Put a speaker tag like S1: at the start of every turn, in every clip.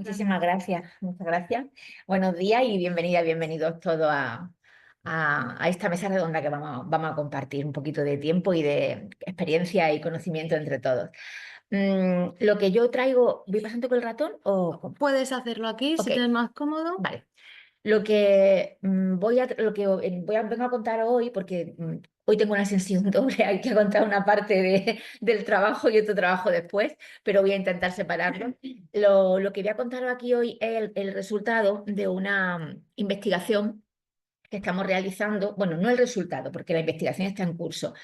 S1: Muchísimas gracias, muchas gracias. Buenos días y bienvenidos todos a esta mesa redonda que vamos a compartir un poquito de tiempo y de experiencia y conocimiento entre todos. Lo que yo traigo, ¿voy pasando con el ratón o...?
S2: Puedes hacerlo aquí
S1: Ok,
S2: si te es más cómodo.
S1: vale. Lo que vengo a contar hoy, porque hoy tengo una sesión doble, hay que contar una parte del trabajo y otro trabajo después, pero voy a intentar separarlo. Lo que voy a contar aquí hoy es el resultado de una investigación que estamos realizando, bueno, no el resultado, porque la investigación está en curso,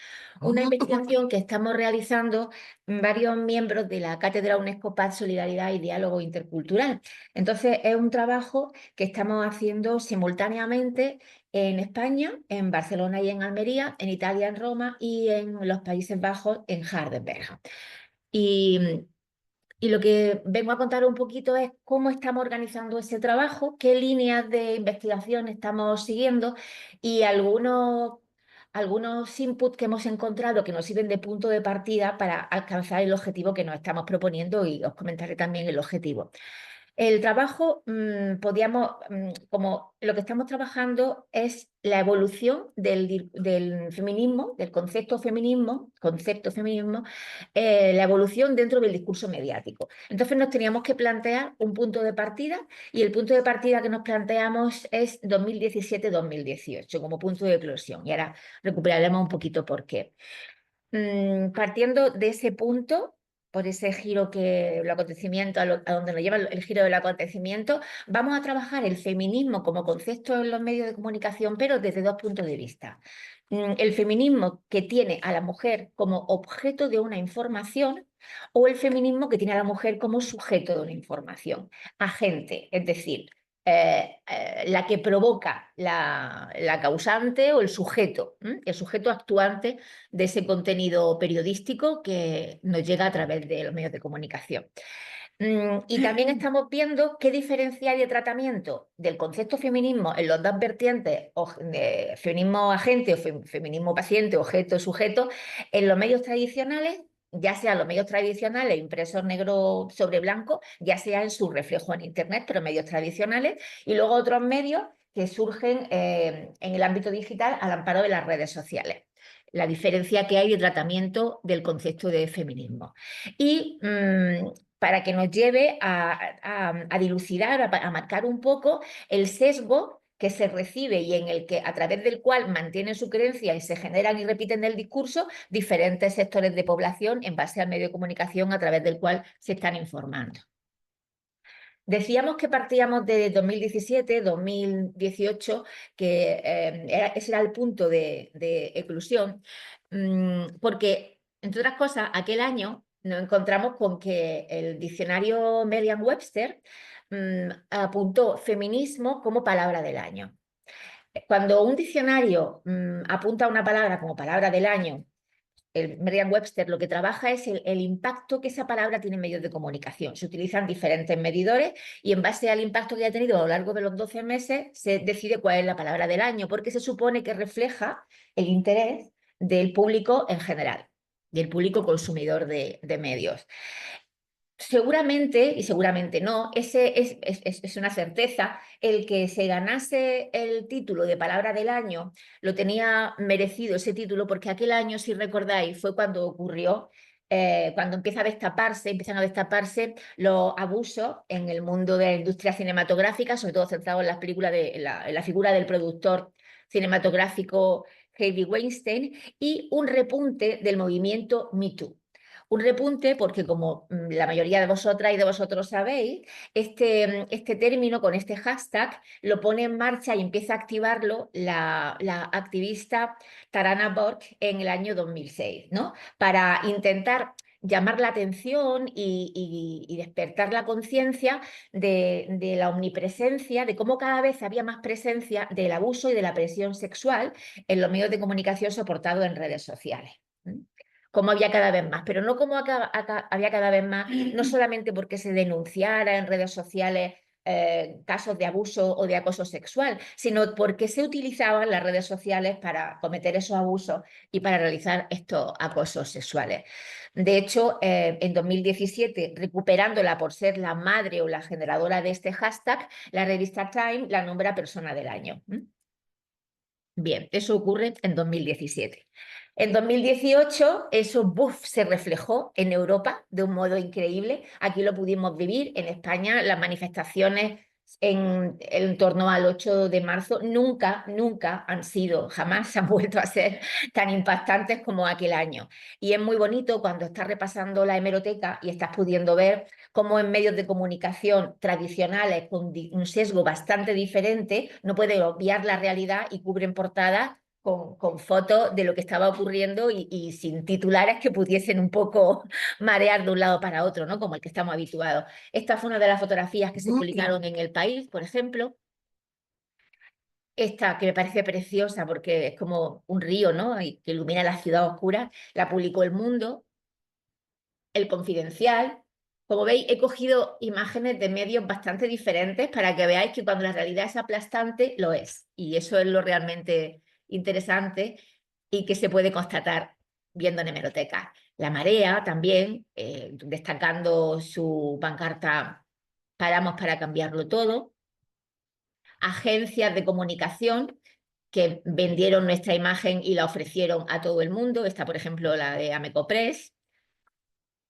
S1: una investigación que estamos realizando varios miembros de la Cátedra UNESCO Paz, Solidaridad y Diálogo Intercultural. Entonces, es un trabajo que estamos haciendo simultáneamente en España, en Barcelona y en Almería, en Italia, en Roma y en los Países Bajos, en Hardenberg. Y y lo que vengo a contar un poquito es cómo estamos organizando ese trabajo, qué líneas de investigación estamos siguiendo y algunos inputs que hemos encontrado que nos sirven de punto de partida para alcanzar el objetivo que nos estamos proponiendo y os comentaré también el objetivo. El trabajo, como lo que estamos trabajando es la evolución del feminismo, del concepto feminismo, la evolución dentro del discurso mediático. Entonces nos teníamos que plantear un punto de partida y el punto de partida que nos planteamos es 2017-2018 como punto de eclosión. Y ahora recuperaremos un poquito por qué. Partiendo de ese punto, por ese giro el acontecimiento, a donde nos lleva el giro del acontecimiento, vamos a trabajar el feminismo como concepto en los medios de comunicación, pero desde dos puntos de vista. El feminismo que tiene a la mujer como objeto de una información o el feminismo que tiene a la mujer como sujeto de una información, agente, es decir, la que provoca la causante o el sujeto actuante de ese contenido periodístico que nos llega a través de los medios de comunicación. Y también estamos viendo qué diferencial de tratamiento del concepto feminismo en los dos vertientes, de feminismo agente o feminismo paciente, objeto, sujeto, en los medios tradicionales, ya sea los medios tradicionales impresos negro sobre blanco, ya sea en su reflejo en Internet, pero medios tradicionales, y luego otros medios que surgen en el ámbito digital al amparo de las redes sociales. La diferencia que hay de tratamiento del concepto de feminismo. Y para que nos lleve a dilucidar, a marcar un poco el sesgo que se recibe y en el que, a través del cual mantienen su creencia y se generan y repiten el discurso diferentes sectores de población en base al medio de comunicación a través del cual se están informando. Decíamos que partíamos de 2017, 2018, que ese era el punto de eclusión, porque, entre otras cosas, aquel año nos encontramos con que el diccionario Merriam-Webster apuntó feminismo como palabra del año. Cuando un diccionario apunta una palabra como palabra del año, el Merriam-Webster lo que trabaja es el impacto que esa palabra tiene en medios de comunicación. Se utilizan diferentes medidores y en base al impacto que ha tenido a lo largo de los 12 meses se decide cuál es la palabra del año, porque se supone que refleja el interés del público en general, del público consumidor de medios. Seguramente, y seguramente no, ese es una certeza, el que se ganase el título de Palabra del Año lo tenía merecido ese título porque aquel año, si recordáis, fue cuando ocurrió, cuando empiezan a destaparse los abusos en el mundo de la industria cinematográfica, sobre todo centrados en las películas en la figura del productor cinematográfico Harvey Weinstein y un repunte del movimiento Me Too. Un repunte porque, como la mayoría de vosotras y de vosotros sabéis, este término con este hashtag lo pone en marcha y empieza a activarlo la activista Tarana Burke en el año 2006, ¿no? Para intentar llamar la atención y despertar la conciencia de la omnipresencia, de cómo cada vez había más presencia del abuso y de la presión sexual en los medios de comunicación soportados en redes sociales. Como había cada vez más, pero no como había cada vez más, no solamente porque se denunciara en redes sociales casos de abuso o de acoso sexual, sino porque se utilizaban las redes sociales para cometer esos abusos y para realizar estos acosos sexuales. De hecho, en 2017, recuperándola por ser la madre o la generadora de este hashtag, la revista Time la nombra persona del año. Bien, eso ocurre en 2017. En 2018 eso se reflejó en Europa de un modo increíble. Aquí lo pudimos vivir. En España las manifestaciones en torno al 8 de marzo nunca han sido, jamás han vuelto a ser tan impactantes como aquel año. Y es muy bonito cuando estás repasando la hemeroteca y estás pudiendo ver cómo en medios de comunicación tradicionales con un sesgo bastante diferente no pueden obviar la realidad y cubren portadas con fotos de lo que estaba ocurriendo y sin titulares que pudiesen un poco marear de un lado para otro, ¿no? Como el que estamos habituados. Esta fue una de las fotografías que se publicaron en El País, por ejemplo. Esta que me parece preciosa porque es como un río, ¿no? Y que ilumina la ciudad oscura, la publicó El Mundo, El Confidencial. Como veis, he cogido imágenes de medios bastante diferentes para que veáis que cuando la realidad es aplastante, lo es. Y eso es lo realmente interesante y que se puede constatar viendo en hemeroteca. La Marea también, destacando su pancarta Paramos para cambiarlo todo. Agencias de comunicación que vendieron nuestra imagen y la ofrecieron a todo el mundo. Esta, por ejemplo, la de Ameco Press.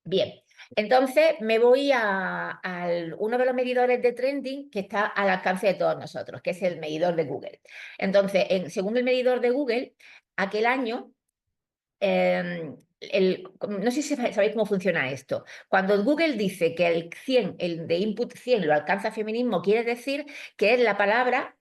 S1: Bien, entonces me voy a uno de los medidores de trending que está al alcance de todos nosotros, que es el medidor de Google. Entonces, según el medidor de Google, aquel año, no sé si sabéis cómo funciona esto. Cuando Google dice que el 100, el de input 100 lo alcanza feminismo, quiere decir que es la palabra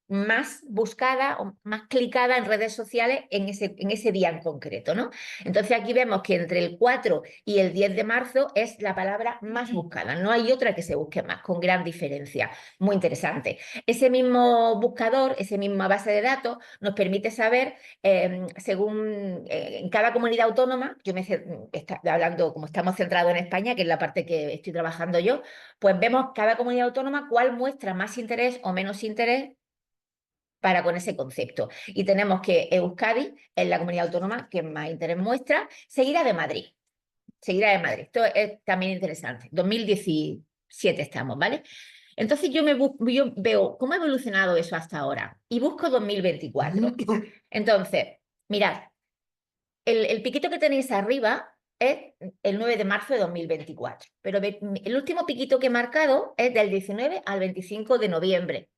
S1: más buscada o más clicada en redes sociales en ese día en concreto, ¿no? Entonces aquí vemos que entre el 4 y el 10 de marzo es la palabra más buscada. No hay otra que se busque más, con gran diferencia. Muy interesante. Ese mismo buscador, esa misma base de datos, nos permite saber, según en cada comunidad autónoma, yo me está hablando, como estamos centrados en España, que es la parte que estoy trabajando yo, pues vemos cada comunidad autónoma cuál muestra más interés o menos interés para con ese concepto. Y tenemos que Euskadi es la comunidad autónoma que más interés muestra, seguida de Madrid. Seguida de Madrid. Esto es también interesante. 2017 estamos, ¿vale? Entonces yo veo cómo ha evolucionado eso hasta ahora y busco 2024. Entonces, mirad, el piquito que tenéis arriba es el 9 de marzo de 2024, pero el último piquito que he marcado es del 19 al 25 de noviembre.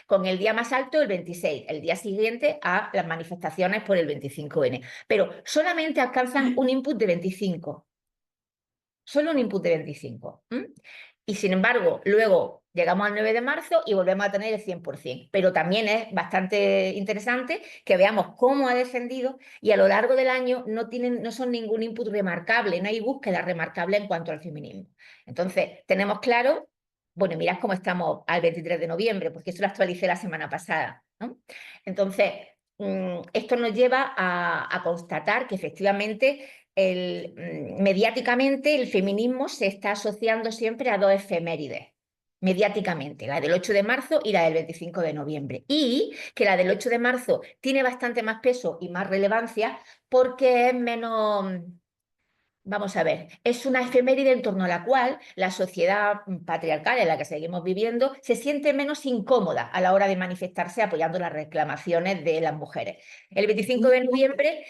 S1: Con el día más alto, el 26, el día siguiente a las manifestaciones por el 25N. Pero solamente alcanzan un input de 25. Solo un input de 25. Y sin embargo, luego llegamos al 9 de marzo y volvemos a tener el 100%. Pero también es bastante interesante que veamos cómo ha descendido y a lo largo del año no son ningún input remarcable, no hay búsqueda remarcable en cuanto al feminismo. Entonces, tenemos claro, bueno, mirad cómo estamos al 23 de noviembre, porque esto lo actualicé la semana pasada, ¿no? Entonces, esto nos lleva a constatar que efectivamente mediáticamente el feminismo se está asociando siempre a dos efemérides, mediáticamente, la del 8 de marzo y la del 25 de noviembre. Y que la del 8 de marzo tiene bastante más peso y más relevancia porque es menos... Vamos a ver, es una efeméride en torno a la cual la sociedad patriarcal en la que seguimos viviendo se siente menos incómoda a la hora de manifestarse apoyando las reclamaciones de las mujeres. El 25 de noviembre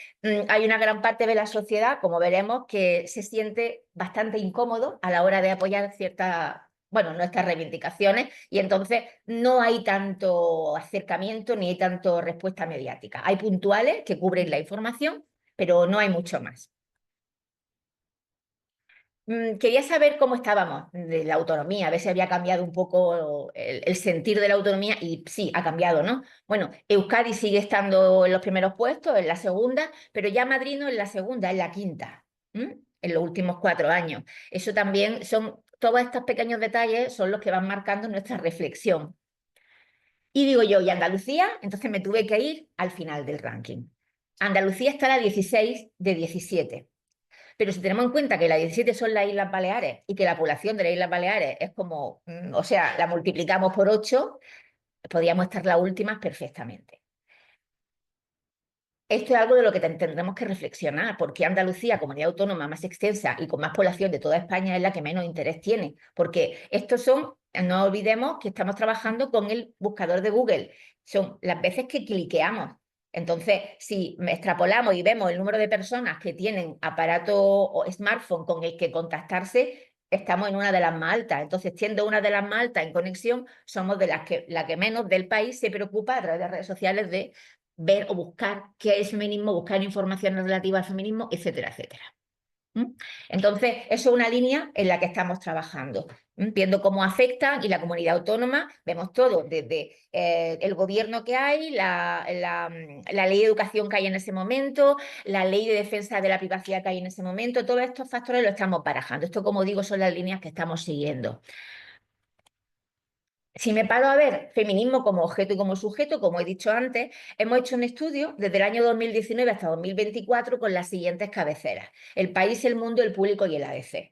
S1: hay una gran parte de la sociedad, como veremos, que se siente bastante incómodo a la hora de apoyar nuestras reivindicaciones y entonces no hay tanto acercamiento ni hay tanto respuesta mediática. Hay puntuales que cubren la información, pero no hay mucho más. Quería saber cómo estábamos de la autonomía, a ver si había cambiado un poco el sentir de la autonomía y sí, ha cambiado, ¿no? Bueno, Euskadi sigue estando en los primeros puestos, en la segunda, pero ya Madrid no en la segunda, en la quinta, en los últimos 4 años. Eso también todos estos pequeños detalles son los que van marcando nuestra reflexión. Y digo yo, ¿y Andalucía? Entonces me tuve que ir al final del ranking. Andalucía está a la 16 de 17. Pero si tenemos en cuenta que las 17 son las Islas Baleares y que la población de las Islas Baleares es como, o sea, la multiplicamos por 8, podríamos estar las últimas perfectamente. Esto es algo de lo que tendremos que reflexionar, porque Andalucía, comunidad autónoma más extensa y con más población de toda España, es la que menos interés tiene. Porque estos son, no olvidemos que estamos trabajando con el buscador de Google, son las veces que cliqueamos. Entonces, si extrapolamos y vemos el número de personas que tienen aparato o smartphone con el que contactarse, estamos en una de las más altas. Entonces, siendo una de las más altas en conexión, somos de la que menos del país se preocupa a través de redes sociales de ver o buscar qué es feminismo, buscar información relativa al feminismo, etcétera, etcétera. Entonces, eso es una línea en la que estamos trabajando, viendo cómo afectan y la comunidad autónoma, vemos todo, desde el gobierno que hay, la ley de educación que hay en ese momento, la ley de defensa de la privacidad que hay en ese momento, todos estos factores los estamos barajando. Esto, como digo, son las líneas que estamos siguiendo. Si me paro a ver feminismo como objeto y como sujeto, como he dicho antes, hemos hecho un estudio desde el año 2019 hasta 2024 con las siguientes cabeceras: El País, El Mundo, El Público y el ABC.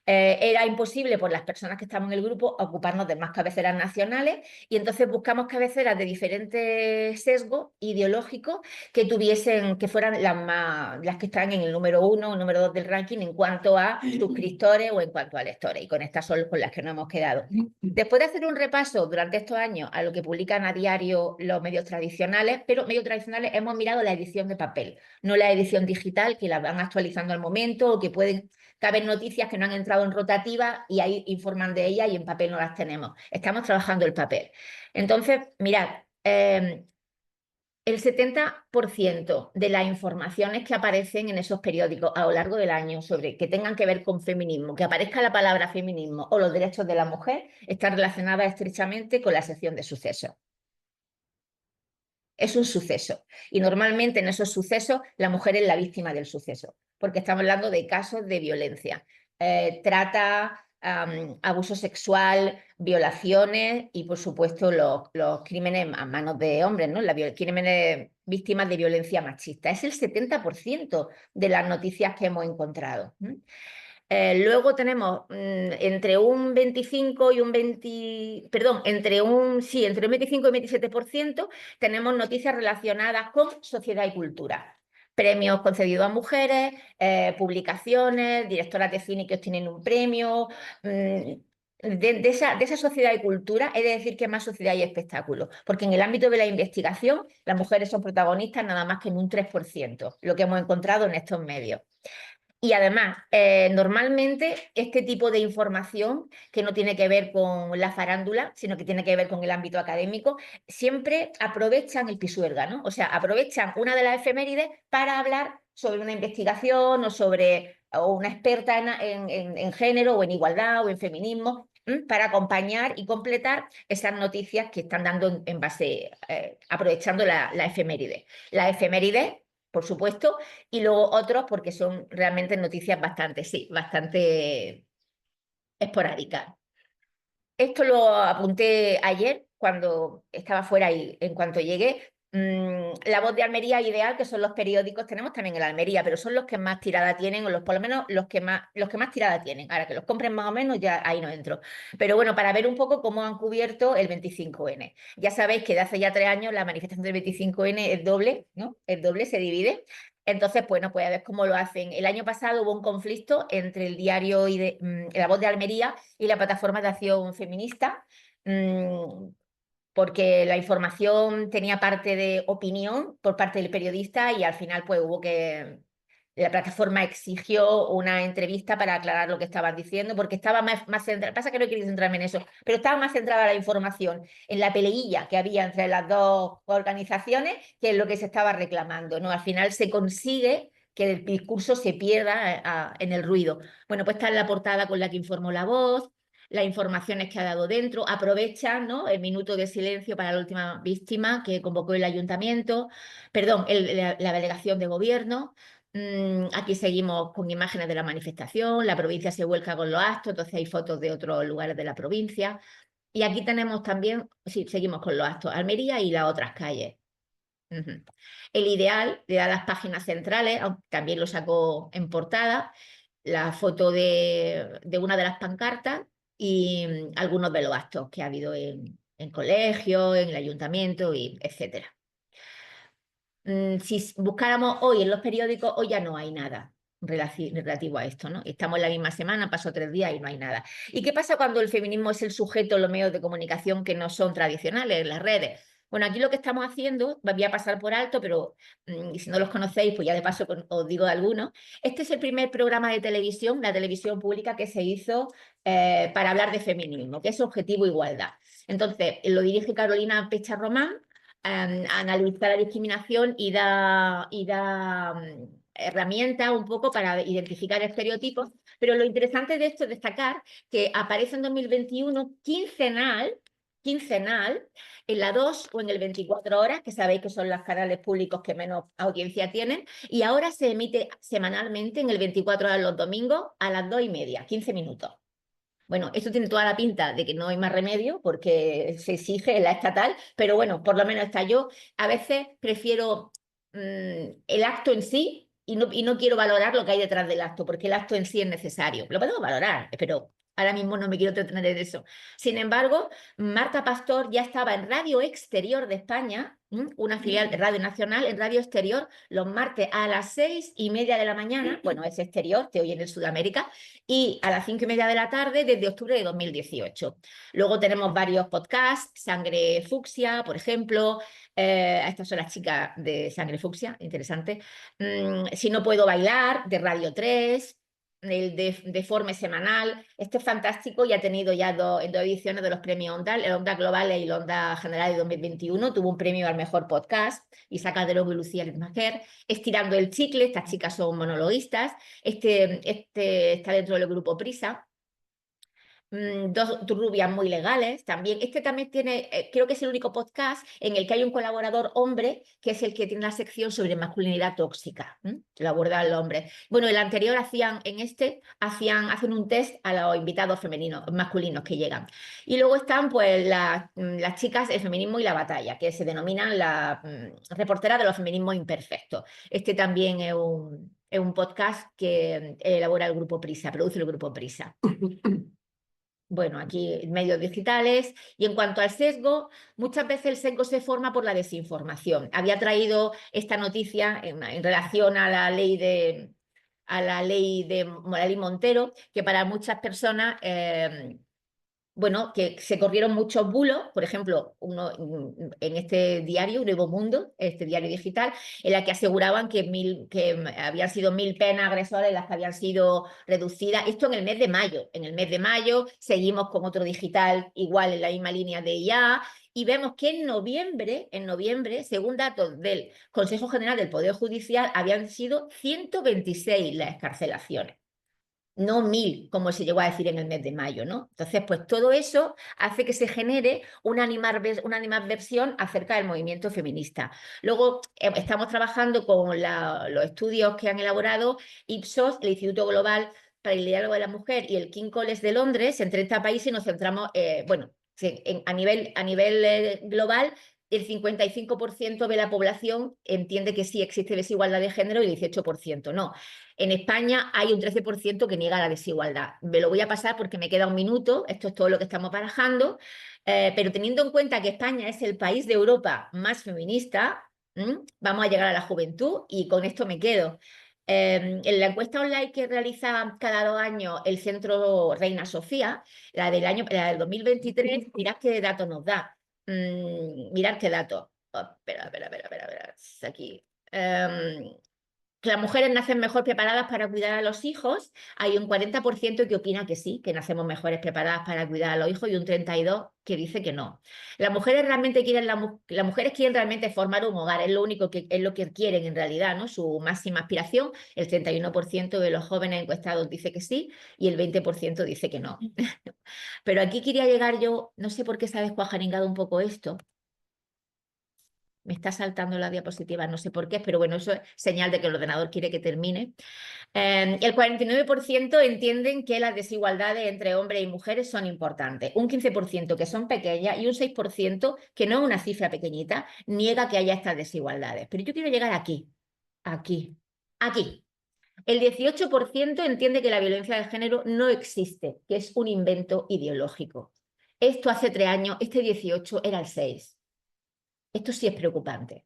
S1: Era imposible por las personas que estamos en el grupo ocuparnos de más cabeceras nacionales y entonces buscamos cabeceras de diferentes sesgos ideológicos que tuviesen, que fueran las que están en el número 1 o el número 2 del ranking en cuanto a suscriptores o en cuanto a lectores, y con estas son con las que nos hemos quedado. Después de hacer un repaso durante estos años a lo que publican a diario los medios tradicionales, pero medios tradicionales hemos mirado la edición de papel, no la edición digital, que la van actualizando al momento o que pueden caben noticias que no han entrado en rotativa y ahí informan de ellas y en papel no las tenemos. Estamos trabajando el papel. Entonces, mirad, el 70% de las informaciones que aparecen en esos periódicos a lo largo del año sobre que tengan que ver con feminismo, que aparezca la palabra feminismo o los derechos de la mujer, están relacionadas estrechamente con la sección de sucesos. Es un suceso. Y normalmente en esos sucesos la mujer es la víctima del suceso, porque estamos hablando de casos de violencia, trata, abuso sexual, violaciones y, por supuesto, los crímenes a manos de hombres, ¿no? Crímenes víctimas de violencia machista. Es el 70% de las noticias que hemos encontrado. Luego tenemos entre un 25 y un 20, perdón, entre un 25 y un 27% tenemos noticias relacionadas con sociedad y cultura. Premios concedidos a mujeres, publicaciones, directoras de cine que obtienen un premio. De esa sociedad y cultura, he de decir que más sociedad y espectáculo, porque en el ámbito de la investigación las mujeres son protagonistas nada más que en un 3%, lo que hemos encontrado en estos medios. Y además, normalmente este tipo de información, que no tiene que ver con la farándula, sino que tiene que ver con el ámbito académico, siempre aprovechan el pisuerga, ¿no? O sea, aprovechan una de las efemérides para hablar sobre una investigación o una experta en género o en igualdad o en feminismo, para acompañar y completar esas noticias que están dando en base, aprovechando la efeméride. La efeméride, por supuesto, y luego otros porque son realmente noticias bastante esporádicas. Esto lo apunté ayer cuando estaba fuera y en cuanto llegué. La Voz de Almería, Ideal, que son los periódicos, tenemos también en Almería, pero son los que más tirada tienen, o por lo menos los que más tirada tienen. Ahora que los compren más o menos, ya ahí no entro. Pero bueno, para ver un poco cómo han cubierto el 25N. Ya sabéis que de hace ya 3 años la manifestación del 25N es doble, ¿no? Es doble, se divide. Entonces, bueno, pues a ver cómo lo hacen. El año pasado hubo un conflicto entre el diario La Voz de Almería y la Plataforma de Acción Feminista, porque la información tenía parte de opinión por parte del periodista y al final pues la plataforma exigió una entrevista para aclarar lo que estaban diciendo, porque estaba más centrada, pasa que no quiero centrarme en eso, pero estaba más centrada la información en la peleilla que había entre las dos organizaciones que en lo que se estaba reclamando, ¿no? Al final se consigue que el discurso se pierda en el ruido. Bueno, pues está en la portada con la que informó La Voz, las informaciones que ha dado dentro, aprovechan, ¿no?, el minuto de silencio para la última víctima que convocó el ayuntamiento, perdón, la delegación de gobierno. Aquí seguimos con imágenes de la manifestación, la provincia se vuelca con los actos, entonces hay fotos de otros lugares de la provincia. Y aquí tenemos también, sí, seguimos con los actos, Almería y las otras calles. Ujú. El ideal le da las páginas centrales, aunque también lo sacó en portada, la foto de una de las pancartas y algunos de los actos que ha habido en colegios, en el ayuntamiento, y etcétera. Si buscáramos hoy en los periódicos, hoy ya no hay nada relativo a esto, ¿no? Estamos en la misma semana, pasó 3 días y no hay nada. ¿Y qué pasa cuando el feminismo es el sujeto en los medios de comunicación que no son tradicionales, en las redes? Bueno, aquí lo que estamos haciendo, voy a pasar por alto, pero si no los conocéis, pues ya de paso os digo de algunos. Este es el primer programa de televisión, la televisión pública que se hizo para hablar de feminismo, que es Objetivo Igualdad. Entonces, lo dirige Carolina Pecha Román, analiza la discriminación y da herramientas un poco para identificar estereotipos, pero lo interesante de esto es destacar que aparece en 2021 quincenal, en la 2 o en el 24 horas, que sabéis que son los canales públicos que menos audiencia tienen, y ahora se emite semanalmente en el 24 horas los domingos a las 2:30, 15 minutos. Bueno, esto tiene toda la pinta de que no hay más remedio porque se exige en la estatal, pero bueno, por lo menos está. Yo a veces prefiero el acto en sí y no quiero valorar lo que hay detrás del acto, porque el acto en sí es necesario. Lo podemos valorar, pero ahora mismo no me quiero entretener en eso. Sin embargo, Marta Pastor ya estaba en Radio Exterior de España, una filial de Radio Nacional, en Radio Exterior, los martes a las 6:30 de la mañana, bueno, es exterior, te oyen en Sudamérica, y a las 5:30 de la tarde desde octubre de 2018. Luego tenemos varios podcasts, Sangre Fucsia, por ejemplo. Estas son las chicas de Sangre Fucsia, interesante. Si no puedo bailar, de Radio 3, el de Forme Semanal. Este es fantástico y ha tenido ya en 2 ediciones de los premios Onda, el Onda Global y el Onda General de 2021. Tuvo un premio al mejor podcast, Isaac Calderón y Lucía Litmacher. Estirando el chicle, estas chicas son monologuistas. Este está dentro del grupo Prisa. Dos rubias muy legales también. Este también tiene, creo que es el único podcast en el que hay un colaborador hombre, que es el que tiene la sección sobre masculinidad tóxica. Lo aborda el hombre. Bueno, el anterior hacen un test a los invitados masculinos que llegan. Y luego están pues las chicas, el feminismo y la batalla, que se denominan la reportera de los feminismos imperfectos. Este también es un podcast que elabora el grupo Prisa, produce el grupo Prisa. Bueno, aquí medios digitales. Y en cuanto al sesgo, muchas veces el sesgo se forma por la desinformación. Había traído esta noticia en relación a la ley de Morales y Montero, que para muchas personas bueno, que se corrieron muchos bulos, por ejemplo, uno en este diario, Nuevo Mundo, este diario digital, en la que aseguraban que habían sido 1.000 penas agresores las que habían sido reducidas. Esto en el mes de mayo. En el mes de mayo seguimos con otro digital igual en la misma línea de IA y vemos que en noviembre, según datos del Consejo General del Poder Judicial, habían sido 126 las excarcelaciones. No 1.000, como se llegó a decir en el mes de mayo, ¿no? Entonces, pues todo eso hace que se genere una animadversión acerca del movimiento feminista. Luego, estamos trabajando con los estudios que han elaborado Ipsos, el Instituto Global para el Diálogo de la Mujer y el King's College de Londres, en 30 países, y nos centramos, bueno, a nivel global, el 55% de la población entiende que sí existe desigualdad de género y el 18% no. En España hay un 13% que niega la desigualdad. Me lo voy a pasar porque me queda un minuto, esto es todo lo que estamos barajando, pero teniendo en cuenta que España es el país de Europa más feminista, vamos a llegar a la juventud y con esto me quedo. En la encuesta online que realiza cada 2 años el Centro Reina Sofía, la del 2023, mirad qué dato nos da. Mirad qué dato. Oh, espera, aquí. Que las mujeres nacen mejor preparadas para cuidar a los hijos. Hay un 40% que opina que sí, que nacemos mejores preparadas para cuidar a los hijos y un 32% que dice que no. Las mujeres quieren realmente formar un hogar, es lo único que es lo que quieren en realidad, ¿no? Su máxima aspiración. El 31% de los jóvenes encuestados dice que sí y el 20% dice que no. Pero aquí quería llegar yo, no sé por qué se ha descuajaringado un poco esto. Me está saltando la diapositiva, no sé por qué, pero bueno, eso es señal de que el ordenador quiere que termine. El 49% entienden que las desigualdades entre hombres y mujeres son importantes, un 15% que son pequeñas y un 6% que no es una cifra pequeñita, niega que haya estas desigualdades. Pero yo quiero llegar aquí, aquí, aquí. El 18% entiende que la violencia de género no existe, que es un invento ideológico. Esto hace 3 años, este 18 era el 6. Esto sí es preocupante.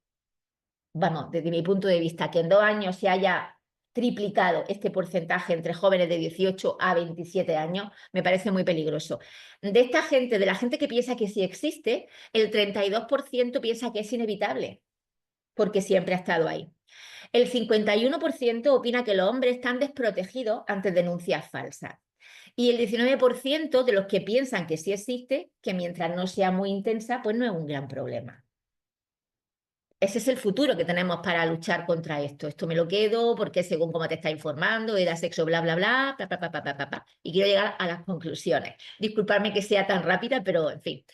S1: Vamos, desde mi punto de vista, que en 2 años se haya triplicado este porcentaje entre jóvenes de 18 a 27 años, me parece muy peligroso. De esta gente, de la gente que piensa que sí existe, el 32% piensa que es inevitable, porque siempre ha estado ahí. El 51% opina que los hombres están desprotegidos ante denuncias falsas. Y el 19% de los que piensan que sí existe, que mientras no sea muy intensa, pues no es un gran problema. Ese es el futuro que tenemos para luchar contra esto. Esto me lo quedo porque según cómo te está informando, era sexo, bla, bla, bla, bla, bla, bla, bla, bla, bla. Y quiero llegar a las conclusiones. Disculpadme que sea tan rápida, pero en fin.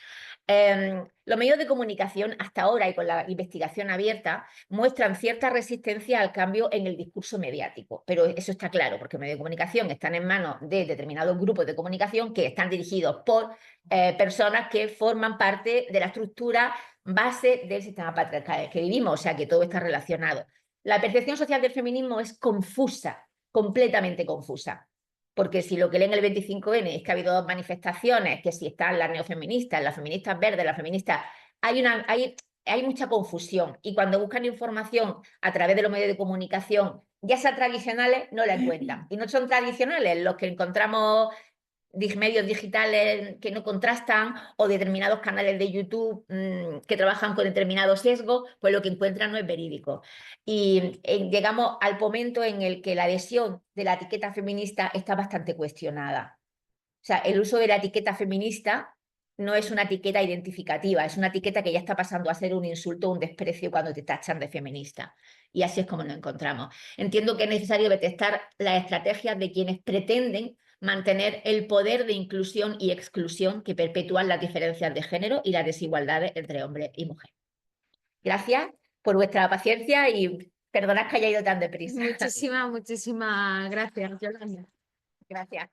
S1: Los medios de comunicación hasta ahora y con la investigación abierta muestran cierta resistencia al cambio en el discurso mediático, pero eso está claro porque los medios de comunicación están en manos de determinados grupos de comunicación que están dirigidos por personas que forman parte de la estructura base del sistema patriarcal que vivimos, o sea que todo está relacionado. La percepción social del feminismo es confusa, completamente confusa. Porque si lo que leen el 25N es que ha habido 2 manifestaciones, que si están las neofeministas, las feministas verdes, las feministas, hay mucha confusión. Y cuando buscan información a través de los medios de comunicación, ya sea tradicionales, no la encuentran. Y no son tradicionales los que encontramos medios digitales que no contrastan o determinados canales de YouTube que trabajan con determinado sesgo, pues lo que encuentran no es verídico. Y llegamos al momento en el que la adhesión de la etiqueta feminista está bastante cuestionada. O sea, el uso de la etiqueta feminista no es una etiqueta identificativa, es una etiqueta que ya está pasando a ser un insulto o un desprecio cuando te tachan de feminista. Y así es como nos encontramos. Entiendo que es necesario detectar las estrategias de quienes pretenden mantener el poder de inclusión y exclusión que perpetúan las diferencias de género y las desigualdades entre hombres y mujeres. Gracias por vuestra paciencia y perdonad que haya ido tan deprisa.
S2: Muchísimas, muchísimas gracias, Yolanda.
S1: Gracias.